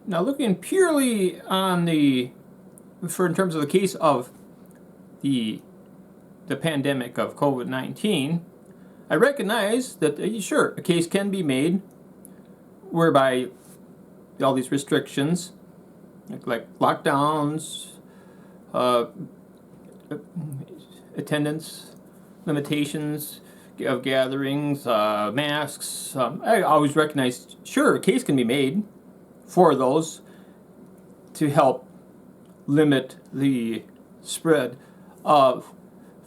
Now, looking purely on in terms of the case of the pandemic of COVID-19, I recognize that sure, a case can be made whereby all these restrictions, like lockdowns, uh, attendance limitations of gatherings, masks. I always recognize, sure, a case can be made for those to help limit the spread of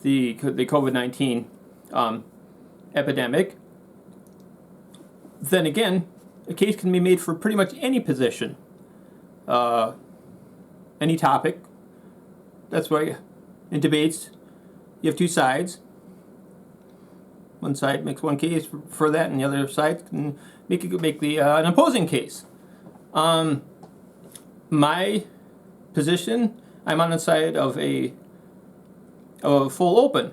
the COVID-19 epidemic. Then again, a case can be made for pretty much any position, any topic. That's why in debates you have two sides. One side makes one case for that, and the other side can make an opposing case. My position, I'm on the side of a full open,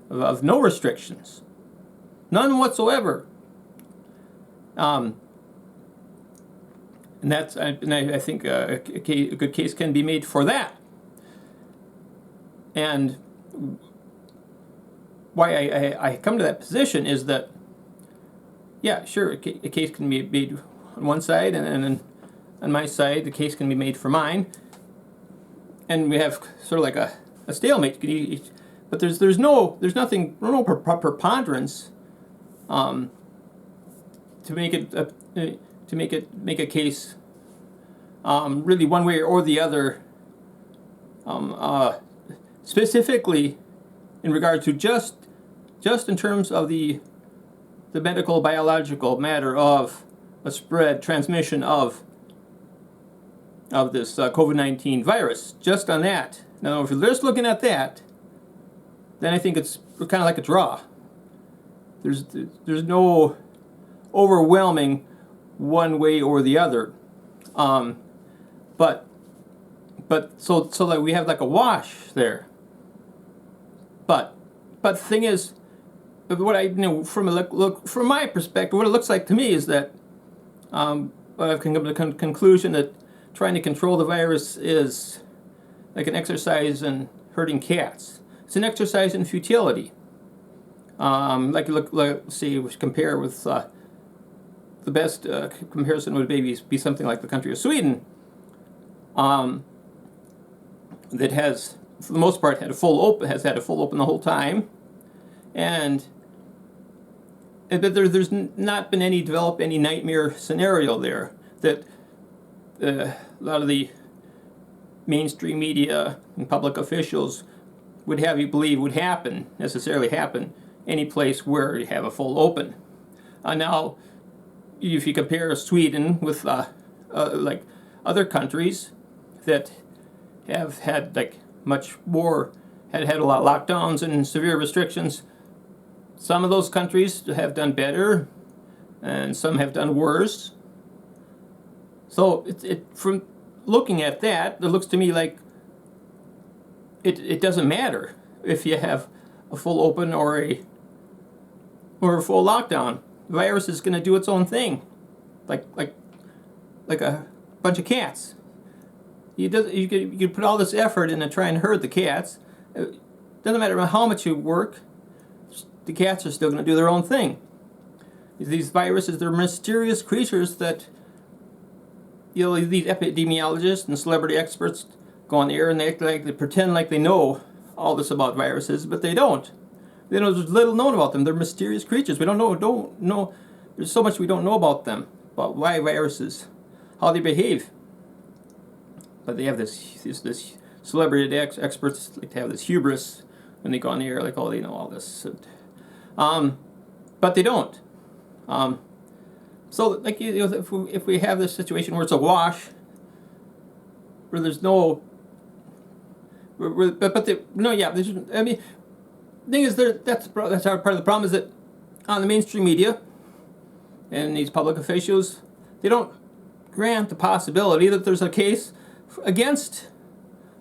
of no restrictions, none whatsoever. And I think a good case can be made for that. And why I come to that position is that, yeah, sure, a case can be made on one side, and on my side, the case can be made for mine, and we have sort of like a stalemate. But there's no preponderance to make a case really one way or the other, specifically in regard to just in terms of the medical biological matter of a transmission of this COVID-19 virus. Just on that. Now, if you're just looking at that, then I think it's kind of like a draw. There's no overwhelming one way or the other. But so that we have like a wash there. But the thing is, what from my perspective, what it looks like to me is that I've come to the conclusion that trying to control the virus is like an exercise in herding cats. It's an exercise in futility. Let's see, compare with the best comparison would maybe be something like the country of Sweden, that has, for the most part, has had a full open the whole time, and there's not been any nightmare scenario there that a lot of the mainstream media and public officials would have you believe would necessarily happen any place where you have a full open. Now, if you compare Sweden with like other countries that have had like much more, had a lot of lockdowns and severe restrictions, some of those countries have done better, and some have done worse. So from looking at that, it looks to me like it doesn't matter if you have a full open or a full lockdown. The virus is going to do its own thing, like a bunch of cats. You could put all this effort into trying to herd the cats. It doesn't matter how much you work, the cats are still going to do their own thing. These viruses, they're mysterious creatures that, these epidemiologists and celebrity experts go on the air and they pretend like they know all this about viruses, but they don't. There's little known about them. They're mysterious creatures. We don't know. There's so much we don't know about them, about why viruses, how they behave. But they have this celebrity experts like to have this hubris when they go on the air, like, oh, they know all this. But they don't. So, like, if we have this situation where it's a wash, where there's no, the thing is, that's part of the problem is that on the mainstream media and these public officials, they don't grant the possibility that there's a case against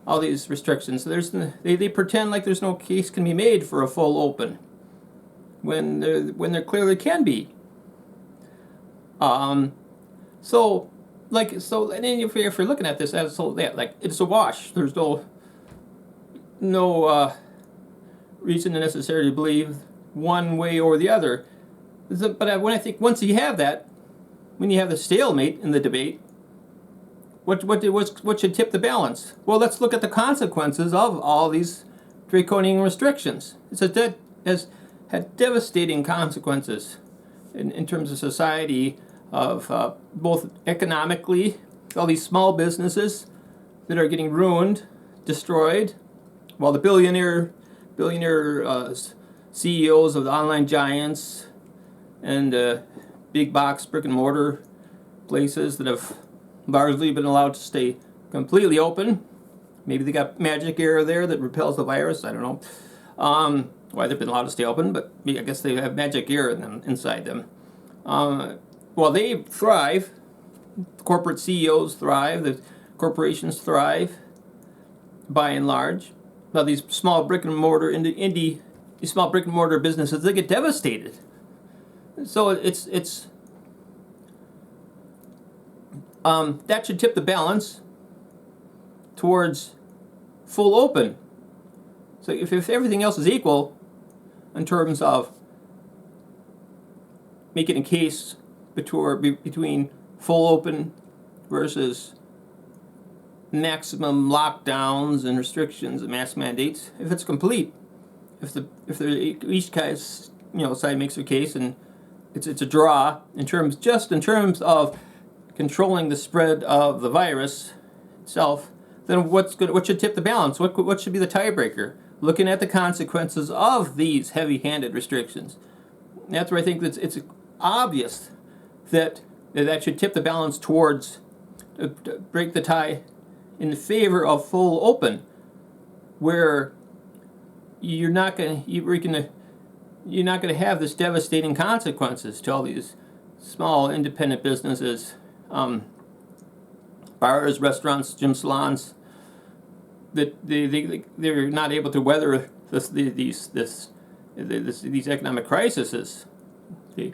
all these restrictions. They pretend like there's no case can be made for a full open when there clearly can be. So like so. And then if you're looking at this as so that like it's a wash. There's no reason to necessarily believe one way or the other. But when I think once you have that, when you have the stalemate in the debate, what should tip the balance? Well, let's look at the consequences of all these draconian restrictions. It has had devastating consequences in terms of society, of both economically, all these small businesses that are getting ruined, destroyed, while the billionaire CEOs of the online giants and big box brick and mortar places that have largely been allowed to stay completely open. Maybe they got magic air there that repels the virus. I don't know why they've been allowed to stay open, but I guess they have magic air in them, inside them. Well, they thrive. Corporate CEOs thrive. The corporations thrive, by and large. Now these small brick and mortar these small brick and mortar businesses, they get devastated. So it's that should tip the balance towards full open. So if everything else is equal in terms of making a case between full open versus maximum lockdowns and restrictions and mask mandates, if it's complete, if each guy's side makes their case and it's a draw in terms of controlling the spread of the virus itself, then what should tip the balance? What should be the tiebreaker? Looking at the consequences of these heavy-handed restrictions. And that's where I think that it's obvious that should tip the balance towards break the tie in favor of full open, where you're not going to have this devastating consequences to all these small independent businesses, bars, restaurants, gym salons, that they're not able to weather these economic crises. These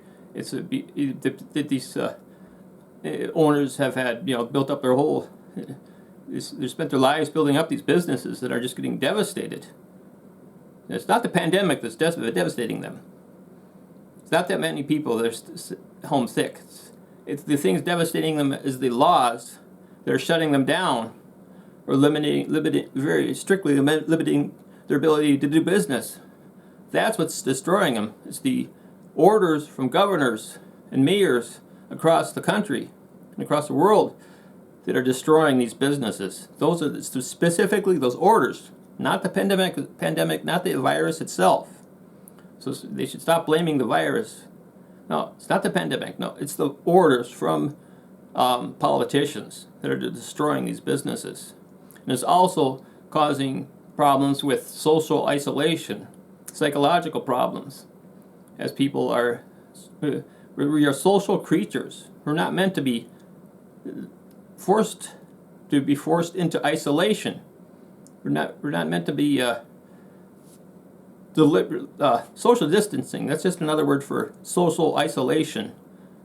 owners have had built up their whole. They spent their lives building up these businesses that are just getting devastated. It's not the pandemic that's devastating them. It's not that many people that are home sick. It's the things devastating them is the laws that are shutting them down or very strictly limiting their ability to do business. That's what's destroying them. It's the orders from governors and mayors across the country and across the world that are destroying these businesses. Those are specifically those orders, not the pandemic, not the virus itself. So they should stop blaming the virus. No, it's not the pandemic. No, it's the orders from politicians that are destroying these businesses. And it's also causing problems with social isolation, psychological problems, as people are, we are social creatures. We're not meant to be forced into isolation. We're not meant to be social distancing. That's just another word for social isolation,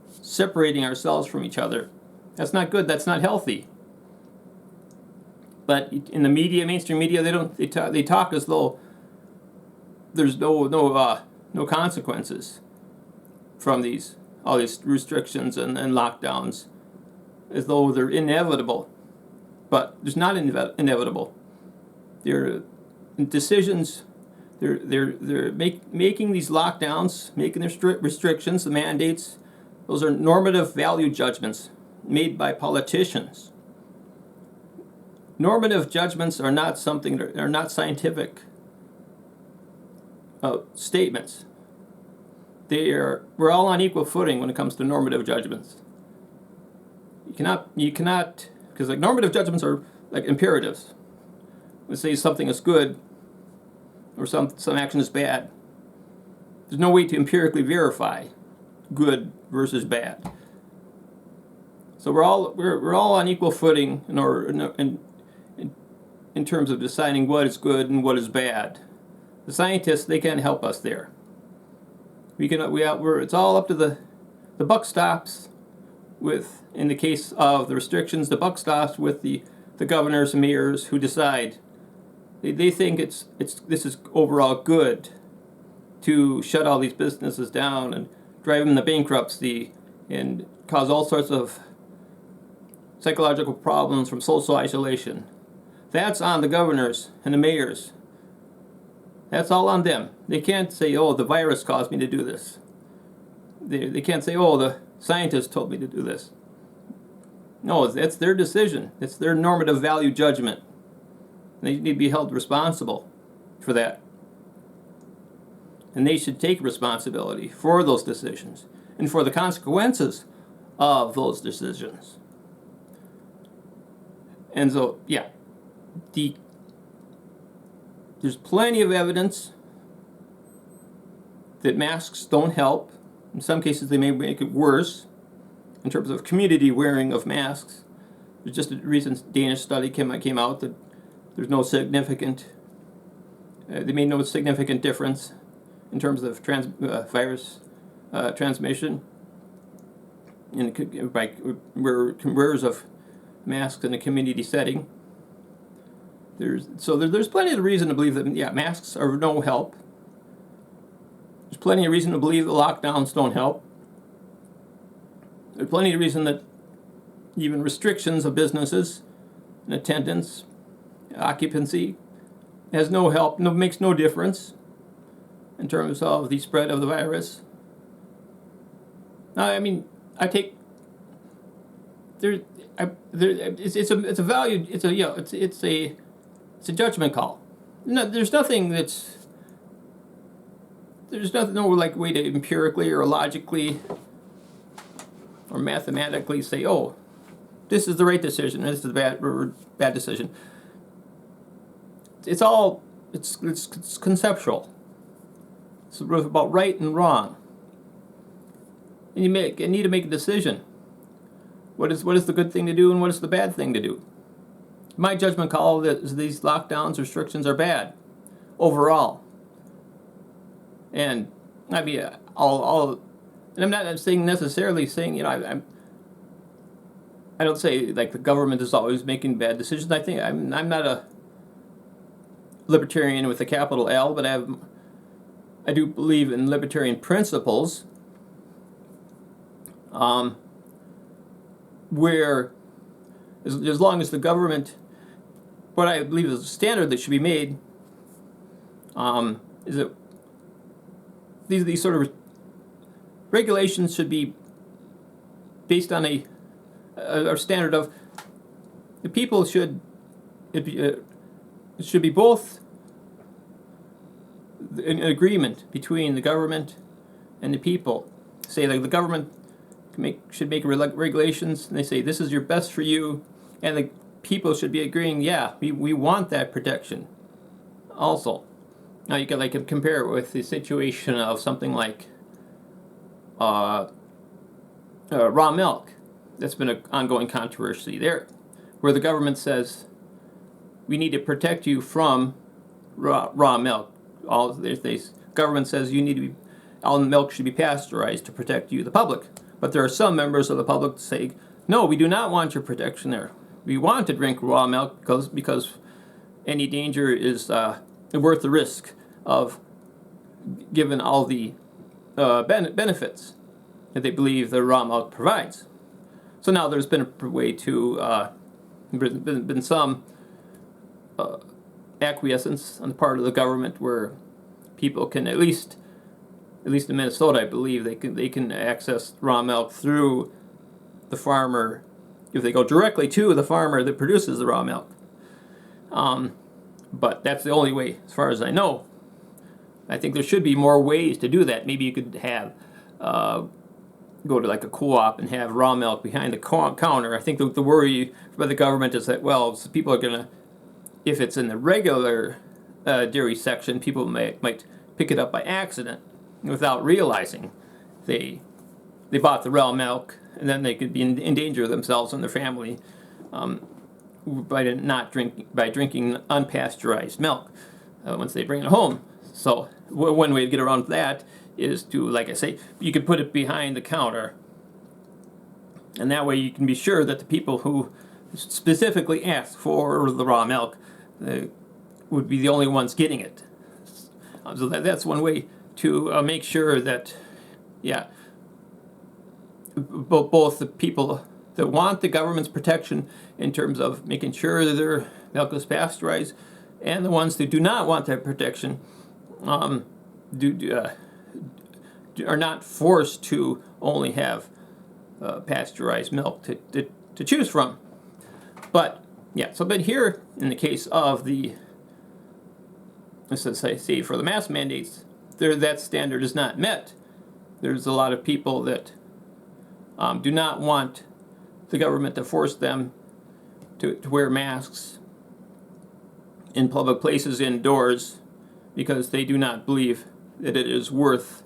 separating ourselves from each other. That's not good. That's not healthy. But in the media, mainstream media, they talk as though there's no consequences from all these restrictions and lockdowns, as though they're inevitable. But there's not inevitable. They're decisions. They're making these lockdowns, making their restrictions, the mandates. Those are normative value judgments made by politicians. Normative judgments are not scientific statements. We're all on equal footing when it comes to normative judgments. You cannot, because like normative judgments are like imperatives. Let's say something is good or some action is bad. There's no way to empirically verify good versus bad. So we're all on equal footing in terms of deciding what is good and what is bad. The scientists, they can't help us there. It's all up to the buck stops in the case of the restrictions, the buck stops with the governors and mayors who decide. They think this is overall good to shut all these businesses down and drive them to bankruptcy and cause all sorts of psychological problems from social isolation. That's on the governors and the mayors. That's all on them. They can't say, oh, the virus caused me to do this. They can't say, oh, the scientists told me to do this. No, it's their decision. It's their normative value judgment. They need to be held responsible for that. And they should take responsibility for those decisions and for the consequences of those decisions. And so, yeah, there's plenty of evidence that masks don't help. In some cases, they may make it worse in terms of community wearing of masks. There's just a recent Danish study came out that there's no significant, they made no significant difference in terms of virus transmission by wearers of masks in a community setting. There's plenty of reason to believe that, yeah, masks are no help. There's plenty of reason to believe that lockdowns don't help. There's plenty of reason that even restrictions of businesses and attendance, occupancy, has no help, makes no difference in terms of the spread of the virus. I mean, it's a value. It's a judgment call. No, there's no like way to empirically or logically or mathematically say, oh, this is the right decision, this is the bad decision. It's conceptual. It's about right and wrong. And you need to make a decision. What is the good thing to do and what is the bad thing to do? My judgment call is these lockdowns, restrictions are bad overall. And I mean, and I'm not necessarily saying, I don't say like the government is always making bad decisions. I think I'm not a libertarian with a capital L, but I do believe in libertarian principles, where as long as the government, what I believe is a standard that should be made, is that these sort of regulations should be based on a standard of the people should it should be both an agreement between the government and the people. Say like the government should make regulations, and they say this is your best for you, and the people should be agreeing, yeah, we want that protection also. Now you can compare it with the situation of something like raw milk. That's been an ongoing controversy there, where the government says we need to protect you from raw milk. Government says all milk should be pasteurized to protect you, the public. But there are some members of the public that say, no, we do not want your protection there. We want to drink raw milk because any danger is worth the risk of, given all the benefits that they believe the raw milk provides. So now there's been a way to been some acquiescence on the part of the government where people can at least in Minnesota, I believe they can access raw milk through the farmer if they go directly to the farmer that produces the raw milk. But that's the only way, as far as I know. I think there should be more ways to do that. Maybe you could have go to like a co-op and have raw milk behind the counter. I think the worry by the government is that, well, so people are gonna, if it's in the regular dairy section, people might pick it up by accident without realizing they bought the raw milk, and then they could be in danger of themselves and their family by drinking unpasteurized milk once they bring it home. So one way to get around that is to, like I say, you could put it behind the counter And that way you can be sure that the people who specifically ask for the raw milk would be the only ones getting it. So that's one way to make sure that, yeah, both the people that want the government's protection in terms of making sure that their milk is pasteurized, and the ones that do not want that protection are not forced to only have pasteurized milk to choose from. But yeah, but here in the case of the, let's say for the mask mandates, that standard is not met. There's a lot of people that do not want the government to force them to wear masks in public places indoors because they do not believe that it is worth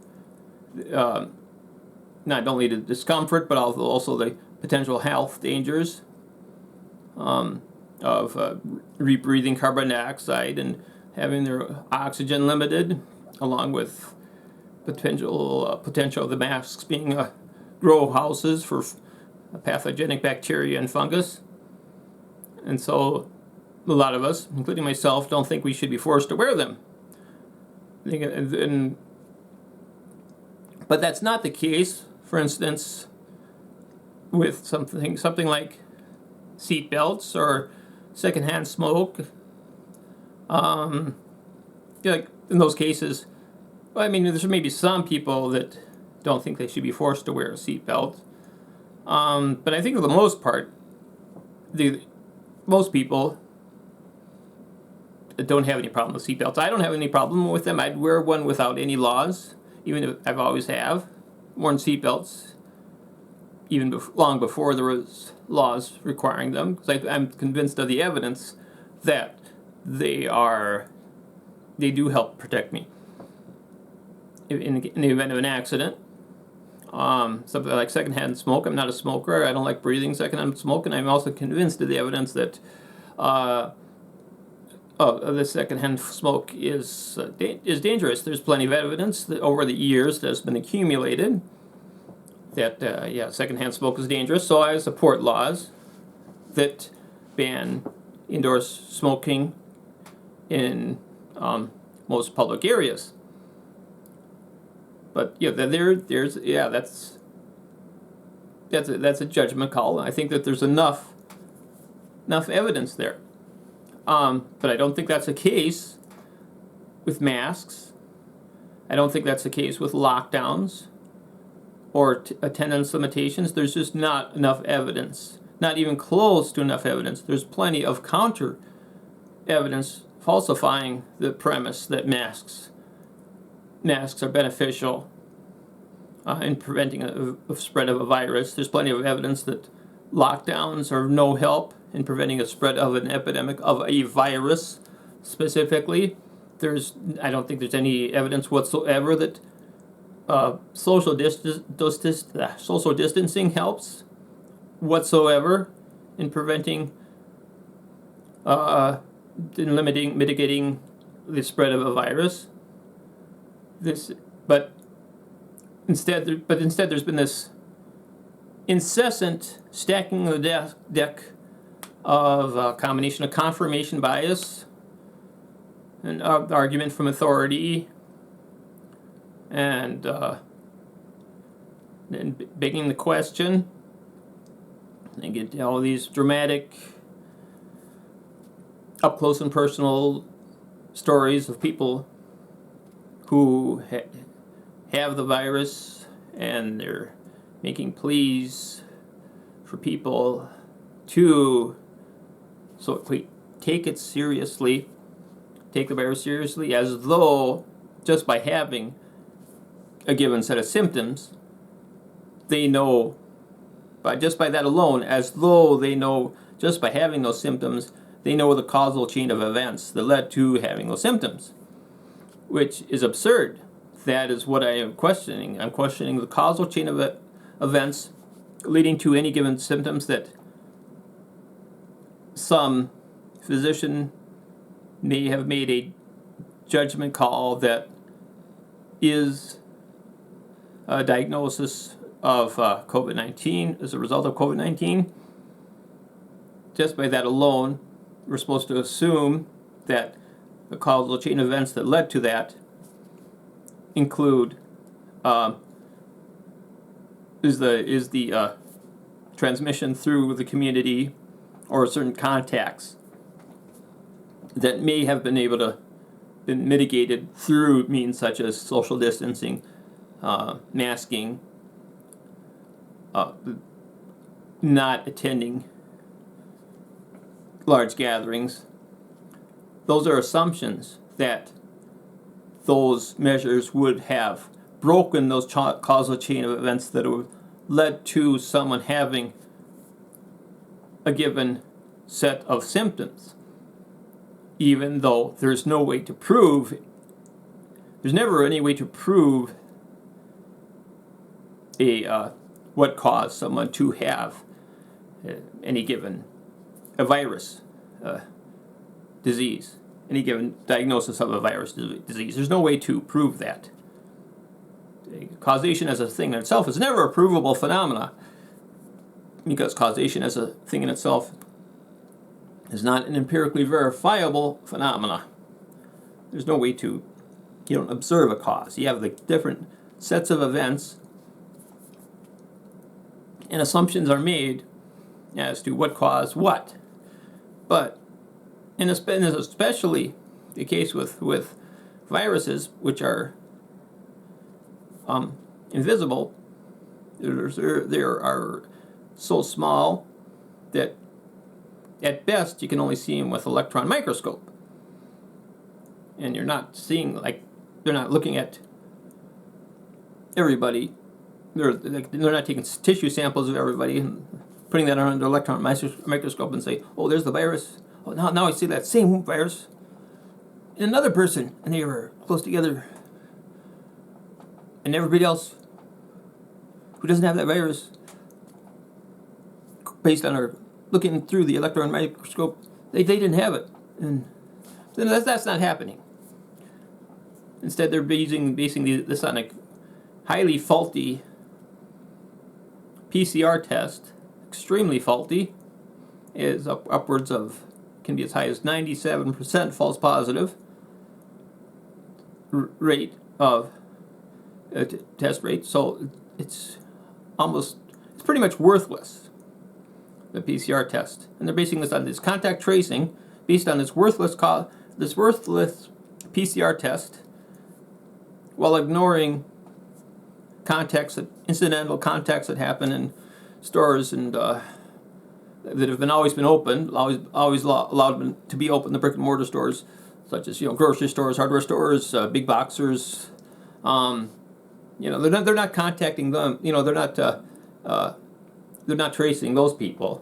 not only the discomfort but also the potential health dangers of rebreathing carbon dioxide and having their oxygen limited, along with potential of the masks being grow houses for pathogenic bacteria and fungus. And so a lot of us, including myself, don't think we should be forced to wear them. But that's not the case, for instance, with something like seat belts or secondhand smoke. Like in those cases, well, I mean, there's maybe some people that don't think they should be forced to wear a seat belt. But I think for the most part, most people don't have any problem with seat belts. I don't have any problem with them. I'd wear one without any laws, even if I've always have worn seat belts, even long before there was laws requiring them, because I'm convinced of the evidence that they do help protect me in the event of an accident. Something like secondhand smoke. I'm not a smoker. I don't like breathing secondhand smoke, and I'm also convinced of the evidence that the secondhand smoke is dangerous. There's plenty of evidence that over the years that has been accumulated that secondhand smoke is dangerous. So I support laws that ban indoor smoking in most public areas. But yeah, that's a judgment call. I think that there's enough evidence there. But I don't think that's the case with masks. I don't think that's the case with lockdowns or attendance limitations. There's just not enough evidence, not even close to enough evidence. There's plenty of counter evidence falsifying the premise that masks are beneficial in preventing a spread of a virus. There's plenty of evidence that lockdowns are no help in preventing a spread of an epidemic of a virus specifically. I don't think there's any evidence whatsoever that social distancing helps whatsoever in preventing mitigating the spread of a virus. But instead there's been this incessant stacking of the deck of a combination of confirmation bias and argument from authority and begging the question, and get all these dramatic up close and personal stories of people who have the virus, and they're making pleas for people to take it seriously, take the virus seriously, as though just by having a given set of symptoms, they know, just by that alone, as though they know, just by having those symptoms, they know the causal chain of events that led to having those symptoms, which is absurd. That is what I am questioning. I'm questioning the causal chain of events leading to any given symptoms that some physician may have made a judgment call that is a diagnosis of COVID-19 as a result of COVID-19. Just by that alone, we're supposed to assume that the causal chain of events that led to that include is the transmission through the community or certain contacts that may have been able to been mitigated through means such as social distancing, masking, not attending large gatherings. Those are assumptions that those measures would have broken those causal chain of events that have led to someone having a given set of symptoms, even though there's no way to prove, there's never any way to prove what caused someone to have any given virus disease, any given diagnosis of a virus disease. There's no way to prove that. Causation as a thing in itself is never a provable phenomena, because causation as a thing in itself is not an empirically verifiable phenomena. There's no way to, you don't observe a cause. You have the different sets of events, and assumptions are made as to what caused what. But, and especially the case with viruses, which are invisible, they are so small that at best you can only see them with electron microscope, and you're not seeing, like, they're not looking at everybody. They're not taking tissue samples of everybody and putting that under electron microscope and say, oh, there's the virus. Oh, now I see that same virus in another person, and they were close together, and everybody else who doesn't have that virus, based on our looking through the electron microscope, they didn't have it, and then that's not happening. Instead, they're basing this on a highly faulty PCR test, extremely faulty, is upwards of, can be as high as 97% false positive rate of test rate. So it's pretty much worthless, the PCR test. And they're basing this on this contact tracing, based on this worthless PCR test, while ignoring incidental contacts that happen in stores and that have always been open, always allowed to be open, the brick and mortar stores, such as grocery stores, hardware stores, big boxers. They're not contacting them. They're not tracing those people.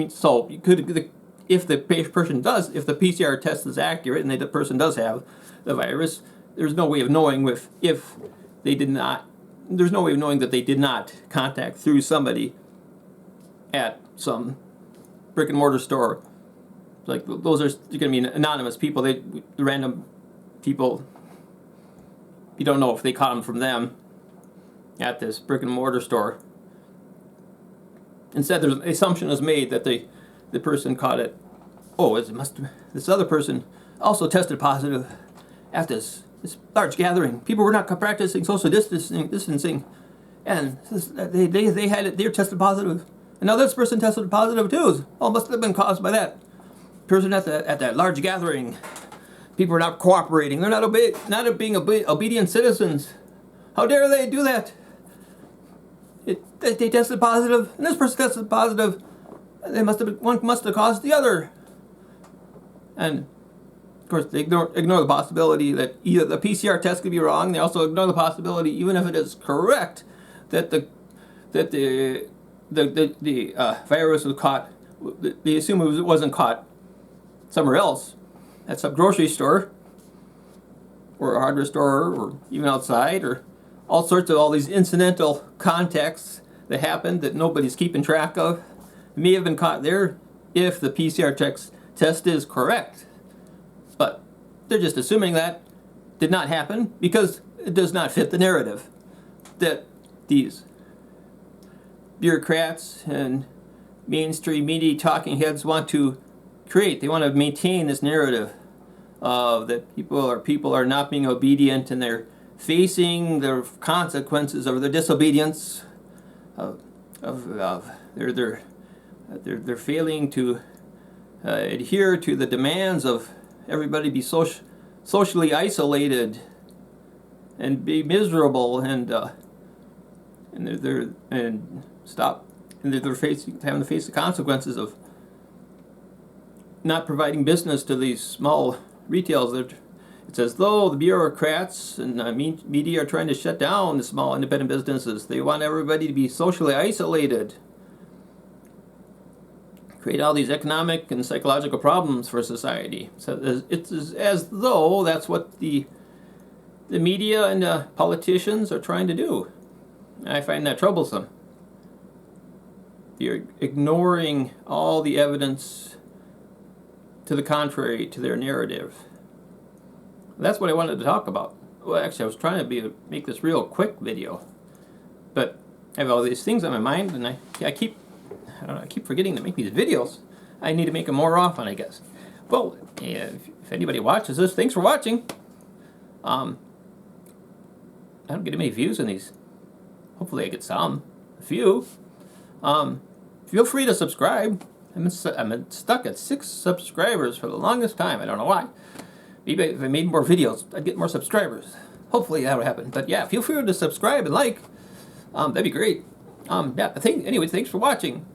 So you could, if the PCR test is accurate and the person does have the virus, there's no way of knowing if they did not. There's no way of knowing that they did not contact through somebody at some brick and mortar store. Like, those are going to be anonymous people. The random people, you don't know if they caught them from them at this brick and mortar store. Instead, there's an assumption is made that the person caught it. Oh, this other person also tested positive at this large gathering. People were not practicing social distancing, and they had it. They were tested positive, and now this person tested positive too. Oh, must have been caused by that person at that large gathering. People are not cooperating. They're not being obedient citizens. How dare they do that? They tested positive, and this person tested positive. One must have caused the other. And of course, they ignore the possibility that either the PCR test could be wrong. They also ignore the possibility, even if it is correct, that the virus was caught. They assume it wasn't caught somewhere else, at some grocery store, or a hardware store, or even outside, or all these incidental contacts that happened that nobody's keeping track of. It may have been caught there if the PCR test is correct. But they're just assuming that did not happen because it does not fit the narrative. That these bureaucrats and mainstream media talking heads want to create. They want to maintain this narrative of that people are not being obedient, and they're facing the consequences of their disobedience. They're failing to adhere to the demands of everybody be socially isolated and be miserable, and they're having to face the consequences of not providing business to these small retails. It's as though the bureaucrats and media are trying to shut down the small independent businesses. They want everybody to be socially isolated, create all these economic and psychological problems for society. So it's as though that's what the media and the politicians are trying to do. I find that troublesome. They're ignoring all the evidence to the contrary to their narrative. That's what I wanted to talk about. Well, actually, I was trying to make this real quick video, but I have all these things on my mind, and I keep forgetting to make these videos. I need to make them more often, I guess. Well, if anybody watches this, thanks for watching. I don't get many views on these. Hopefully I get some. A few. Feel free to subscribe. I'm stuck at 6 subscribers for the longest time. I don't know why. Maybe if I made more videos, I'd get more subscribers. Hopefully that would happen. But yeah, feel free to subscribe and like. That'd be great. Yeah, anyway, thanks for watching.